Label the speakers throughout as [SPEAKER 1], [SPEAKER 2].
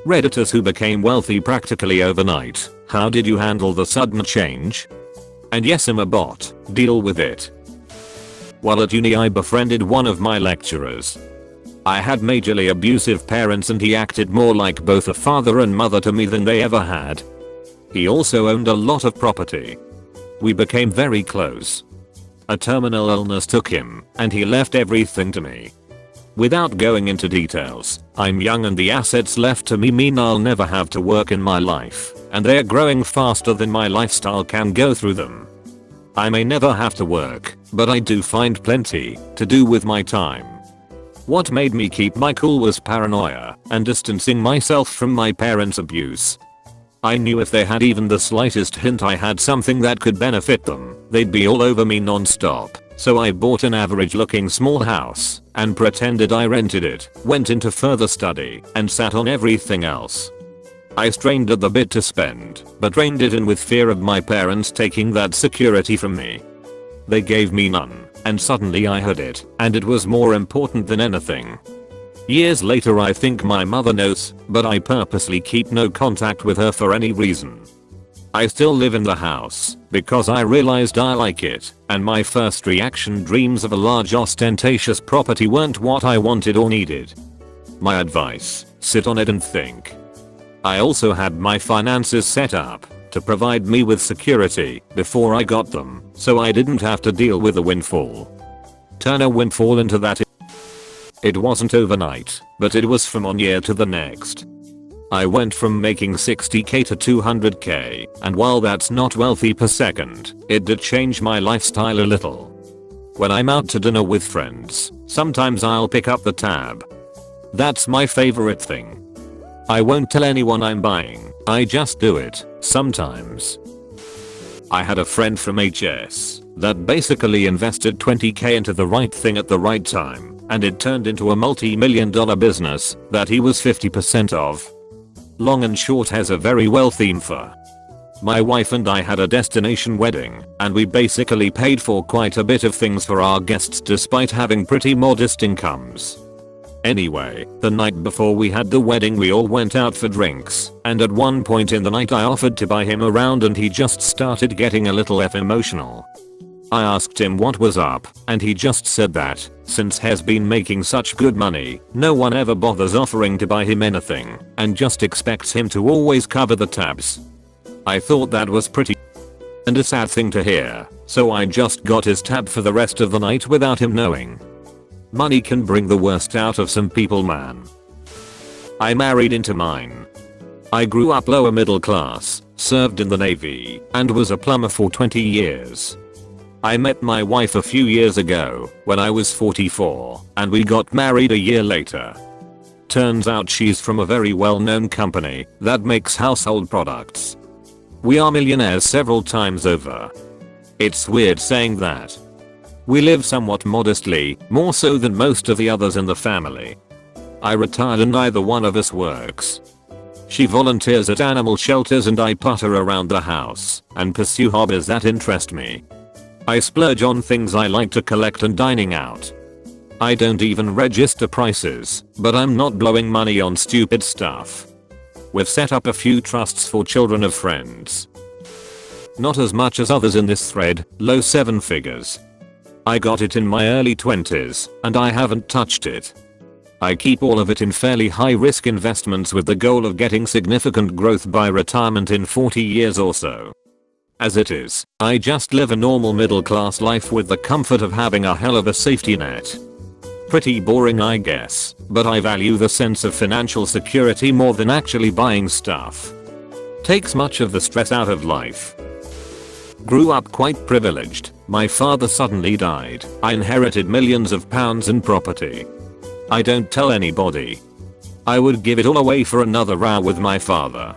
[SPEAKER 1] Redditors who became wealthy practically overnight. How did you handle the sudden change? And yes, I'm a bot. Deal with it. While at uni I befriended one of my lecturers. I had majorly abusive parents and he acted more like both a father and mother to me than they ever had. He also owned a lot of property. We became very close. A terminal illness took him, and he left everything to me. Without going into details, I'm young and the assets left to me mean I'll never have to work in my life, and they're growing faster than my lifestyle can go through them. I may never have to work, but I do find plenty to do with my time. What made me keep my cool was paranoia and distancing myself from my parents' abuse. I knew if they had even the slightest hint I had something that could benefit them, they'd be all over me non-stop. So I bought an average looking small house and pretended I rented it, went into further study, and sat on everything else. I strained at the bit to spend, but reined it in with fear of my parents taking that security from me. They gave me none, and suddenly I had it, and it was more important than anything. Years later I think my mother knows, but I purposely keep no contact with her for any reason. I still live in the house because I realized I like it, and my first reaction dreams of a large ostentatious property weren't what I wanted or needed. My advice, sit on it and think. I also had my finances set up to provide me with security before I got them, so I didn't have to deal with a windfall. Turn a windfall into that. It wasn't overnight, but it was from one year to the next. I went from making 60k to 200k, and while that's not wealthy per second, it did change my lifestyle a little. When I'm out to dinner with friends, sometimes I'll pick up the tab. That's my favorite thing. I won't tell anyone I'm buying, I just do it, sometimes. I had a friend from HS that basically invested 20k into the right thing at the right time, and it turned into a multi-million-dollar business that he was 50% of. Long and short has a very well theme for. My wife and I had a destination wedding, and we basically paid for quite a bit of things for our guests despite having pretty modest incomes. Anyway, the night before we had the wedding we all went out for drinks, and at one point in the night I offered to buy him around and he just started getting a little emotional. I asked him what was up, and he just said that, since he's been making such good money, no one ever bothers offering to buy him anything, and just expects him to always cover the tabs. I thought that was pretty and a sad thing to hear, so I just got his tab for the rest of the night without him knowing. Money can bring the worst out of some people, man. I married into mine. I grew up lower middle class, served in the Navy, and was a plumber for 20 years. I met my wife a few years ago when I was 44, and we got married a year later. Turns out she's from a very well-known company that makes household products. We are millionaires several times over. It's weird saying that. We live somewhat modestly, more so than most of the others in the family. I retired and neither one of us works. She volunteers at animal shelters and I putter around the house and pursue hobbies that interest me. I splurge on things I like to collect and dining out. I don't even register prices, but I'm not blowing money on stupid stuff. We've set up a few trusts for children of friends. Not as much as others in this thread, low 7 figures. I got it in my early 20s, and I haven't touched it. I keep all of it in fairly high risk investments with the goal of getting significant growth by retirement in 40 years or so. As it is, I just live a normal middle class life with the comfort of having a hell of a safety net. Pretty boring I guess, but I value the sense of financial security more than actually buying stuff. Takes much of the stress out of life. Grew up quite privileged. My father suddenly died. I inherited millions of pounds in property. I don't tell anybody. I would give it all away for another row with my father.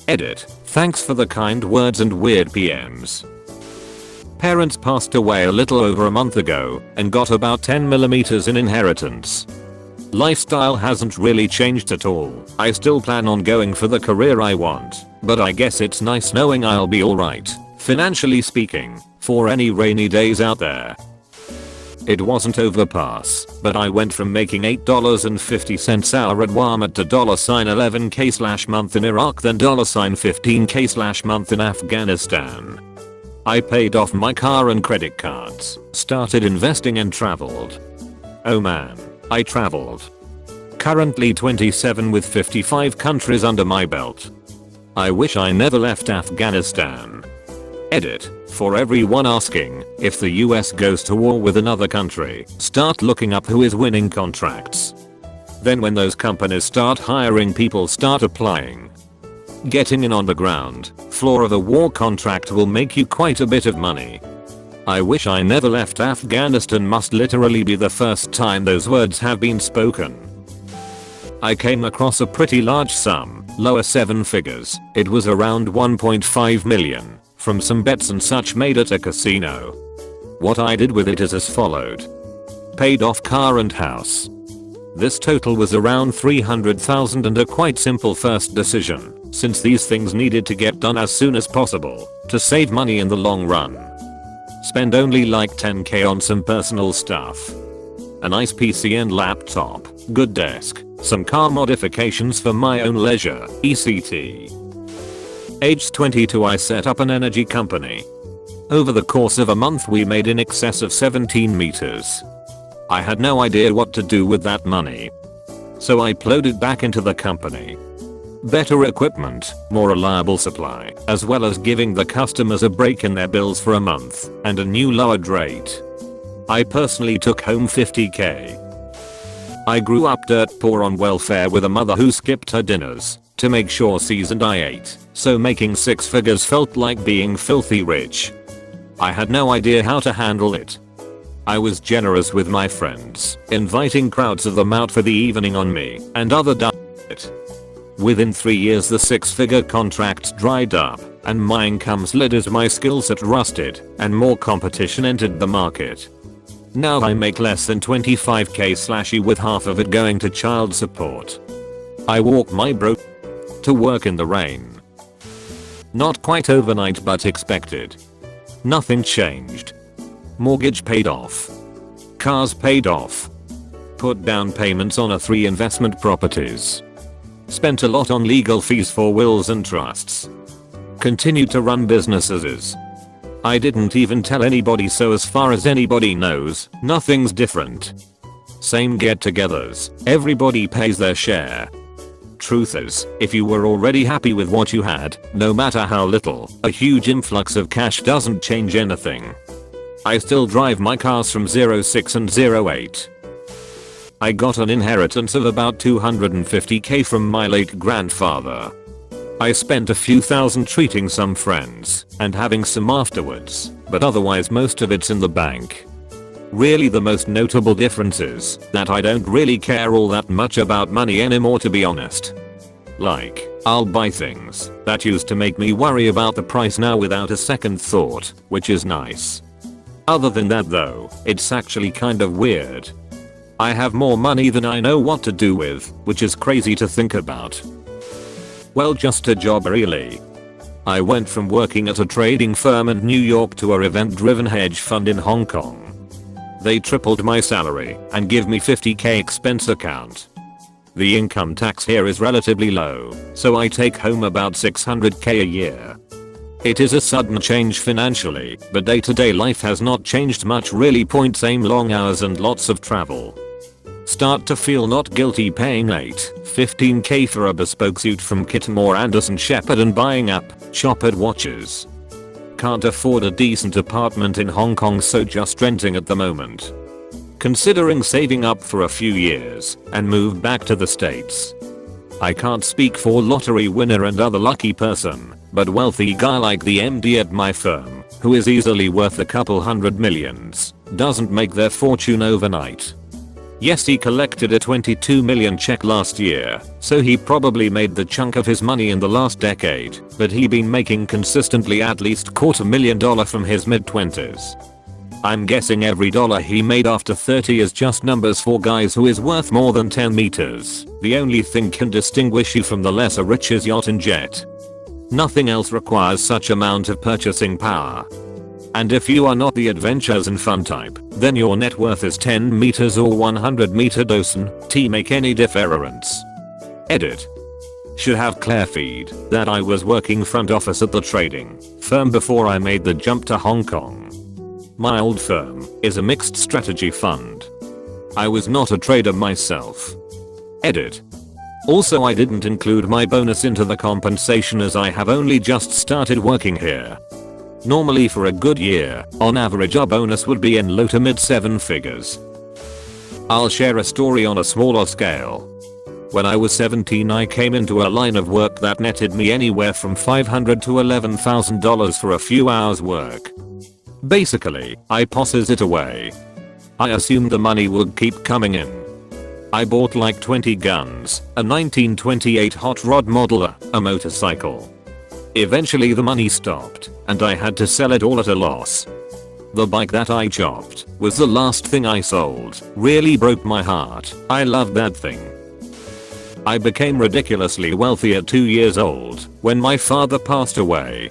[SPEAKER 1] Edit. Thanks for the kind words and weird PMs. Parents passed away a little over a month ago and got about 10mm in inheritance. Lifestyle hasn't really changed at all. I still plan on going for the career I want, but I guess it's nice knowing I'll be alright, financially speaking, for any rainy days out there. It wasn't overpass, but I went from making $8.50 hour at Walmart to $11k/month in Iraq, then $15k/month in Afghanistan. I paid off my car and credit cards, started investing and traveled. Oh man, I traveled. Currently 27 with 55 countries under my belt. I wish I never left Afghanistan. Edit. For everyone asking, if the US goes to war with another country, start looking up who is winning contracts. Then when those companies start hiring people, start applying. Getting in on the ground floor of a war contract will make you quite a bit of money. I wish I never left Afghanistan must literally be the first time those words have been spoken. I came across a pretty large sum, lower 7 figures, it was around 1.5 million, from some bets and such made at a casino. What I did with it is as followed. Paid off car and house. This total was around 300,000 and a quite simple first decision, since these things needed to get done as soon as possible, to save money in the long run. Spend only like 10k on some personal stuff. A nice PC and laptop, good desk, some car modifications for my own leisure, etc. Age 22 I set up an energy company. Over the course of a month we made in excess of 17 meters. I had no idea what to do with that money. So I plowed it back into the company. Better equipment, more reliable supply, as well as giving the customers a break in their bills for a month, and a new lowered rate. I personally took home 50k. I grew up dirt poor on welfare with a mother who skipped her dinners to make sure seasoned I ate, so making 6 figures felt like being filthy rich. I had no idea how to handle it. I was generous with my friends, inviting crowds of them out for the evening on me and other shit. Within 3 years the 6-figure contracts dried up, and my income slid as my skill set rusted, and more competition entered the market. Now I make less than 25k/y with half of it going to child support. I walk my bro to work in the rain. Not quite overnight but expected. Nothing changed. Mortgage paid off. Cars paid off. Put down payments on 3 investment properties. Spent a lot on legal fees for wills and trusts. Continued to run businesses. I didn't even tell anybody, so as far as anybody knows, nothing's different. Same get-togethers, everybody pays their share. Truth is, if you were already happy with what you had, no matter how little, a huge influx of cash doesn't change anything. I still drive my cars from 06 and 08. I got an inheritance of about 250k from my late grandfather. I spent a few thousand treating some friends and having some afterwards, but otherwise most of it's in the bank. Really the most notable difference is that I don't really care all that much about money anymore, to be honest. Like, I'll buy things that used to make me worry about the price now without a second thought, which is nice. Other than that though, it's actually kind of weird. I have more money than I know what to do with, which is crazy to think about. Well, just a job really. I went from working at a trading firm in New York to a event-driven hedge fund in Hong Kong. They tripled my salary and give me 50k expense account. The income tax here is relatively low, so I take home about 600k a year. It is a sudden change financially, but day-to-day life has not changed much really. Same long hours and lots of travel. Start to feel not guilty paying 15k for a bespoke suit from Kitmore Anderson Shepherd and buying up Chopard watches. Can't afford a decent apartment in Hong Kong, so just renting at the moment. Considering saving up for a few years and move back to the States. I can't speak for lottery winner and other lucky person, but wealthy guy like the MD at my firm, who is easily worth a couple hundred millions, doesn't make their fortune overnight. Yes, he collected a 22 million check last year, so he probably made the chunk of his money in the last decade, but he been making consistently at least $250,000 from his mid-20s. I'm guessing every dollar he made after 30 is just numbers for guys who is worth more than 10 meters. The only thing can distinguish you from the lesser rich is yacht and jet. Nothing else requires such amount of purchasing power. And if you are not the adventures and fun type, then your net worth is 10 meters or 100 meter dosen, T make any difference. Edit. Should have clarified that I was working front office at the trading firm before I made the jump to Hong Kong. My old firm is a mixed strategy fund. I was not a trader myself. Edit. Also, I didn't include my bonus into the compensation as I have only just started working here. Normally for a good year, on average our bonus would be in low to mid 7 figures. I'll share a story on a smaller scale. When I was 17 I came into a line of work that netted me anywhere from $500 to $11,000 for a few hours work. Basically, I posses it away. I assumed the money would keep coming in. I bought like 20 guns, a 1928 hot rod model, a motorcycle. Eventually the money stopped, and I had to sell it all at a loss. The bike that I chopped was the last thing I sold. Really broke my heart. I loved that thing. I became ridiculously wealthy at 2 years old when my father passed away.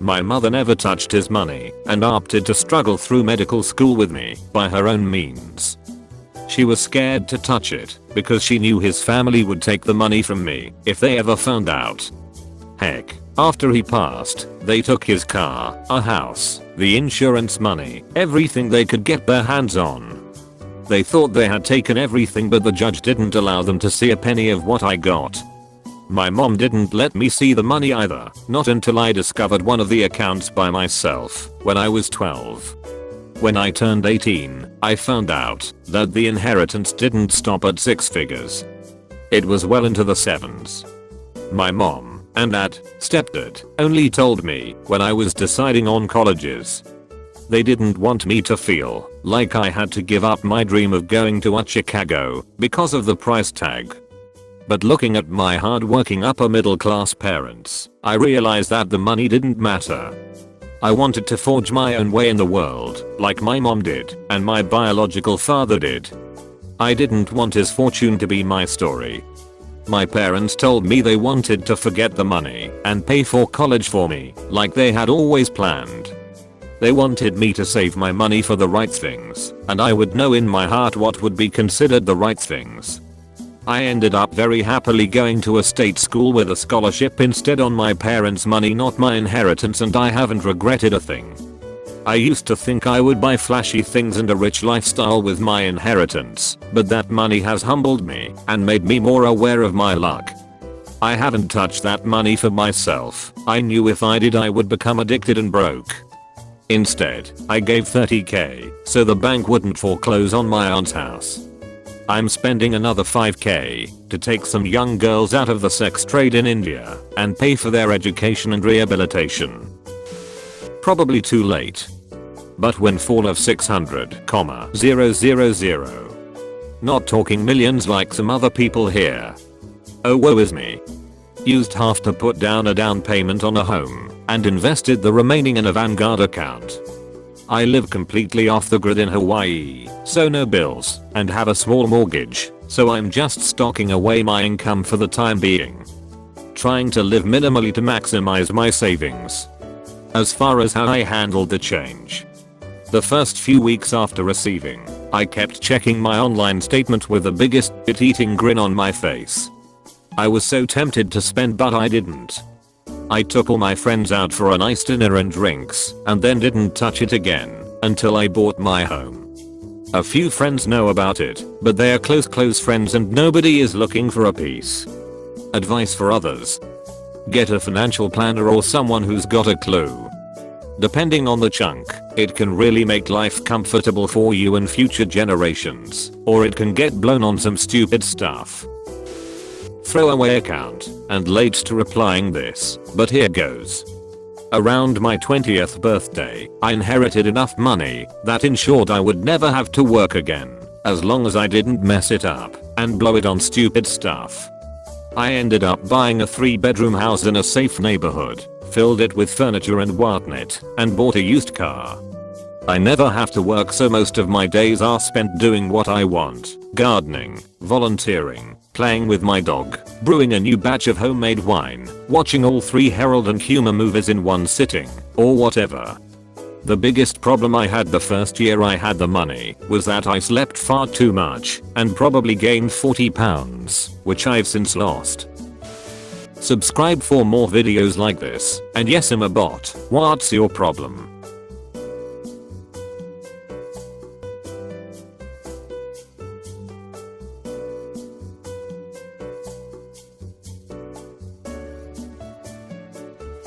[SPEAKER 1] My mother never touched his money and opted to struggle through medical school with me by her own means. She was scared to touch it because she knew his family would take the money from me if they ever found out. Heck, after he passed, they took his car, a house, the insurance money, everything they could get their hands on. They thought they had taken everything, but the judge didn't allow them to see a penny of what I got. My mom didn't let me see the money either, not until I discovered one of the accounts by myself when I was 12. When I turned 18, I found out that the inheritance didn't stop at 6 figures. It was well into the 7s. My mom and dad, stepdad, only told me when I was deciding on colleges. They didn't want me to feel like I had to give up my dream of going to Chicago because of the price tag. But looking at my hard-working upper middle class parents, I realized that the money didn't matter. I wanted to forge my own way in the world, like my mom did, and my biological father did. I didn't want his fortune to be my story. My parents told me they wanted to forget the money and pay for college for me, like they had always planned. They wanted me to save my money for the right things, and I would know in my heart what would be considered the right things. I ended up very happily going to a state school with a scholarship instead on my parents' money, not my inheritance, and I haven't regretted a thing. I used to think I would buy flashy things and a rich lifestyle with my inheritance, but that money has humbled me and made me more aware of my luck. I haven't touched that money for myself. I knew if I did I would become addicted and broke. Instead, I gave $30k so the bank wouldn't foreclose on my aunt's house. I'm spending another $5k to take some young girls out of the sex trade in India and pay for their education and rehabilitation. Probably too late. But when fall of 600,000. Not talking millions like some other people here. Oh, woe is me. Used half to put down a down payment on a home and invested the remaining in a Vanguard account. I live completely off the grid in Hawaii, so no bills, and have a small mortgage, so I'm just stocking away my income for the time being. Trying to live minimally to maximize my savings. As far as how I handled the change. The first few weeks after receiving, I kept checking my online statement with the biggest shit-eating grin on my face. I was so tempted to spend, but I didn't. I took all my friends out for a nice dinner and drinks, and then didn't touch it again until I bought my home. A few friends know about it, but they are close friends and nobody is looking for a piece. Advice for others. Get a financial planner or someone who's got a clue. Depending on the chunk, it can really make life comfortable for you and future generations, or it can get blown on some stupid stuff. Throwaway account, and late to replying this, but here goes. Around my 20th birthday, I inherited enough money that ensured I would never have to work again, as long as I didn't mess it up and blow it on stupid stuff. I ended up buying a 3-bedroom house in a safe neighborhood, filled it with furniture and whatnot, and bought a used car. I never have to work, so most of my days are spent doing what I want, gardening, volunteering, playing with my dog, brewing a new batch of homemade wine, watching all 3 Harold and Kumar movies in one sitting, or whatever. The biggest problem I had the first year I had the money was that I slept far too much and probably gained 40 pounds, which I've since lost. Subscribe for more videos like this, and yes, I'm a bot. What's your problem?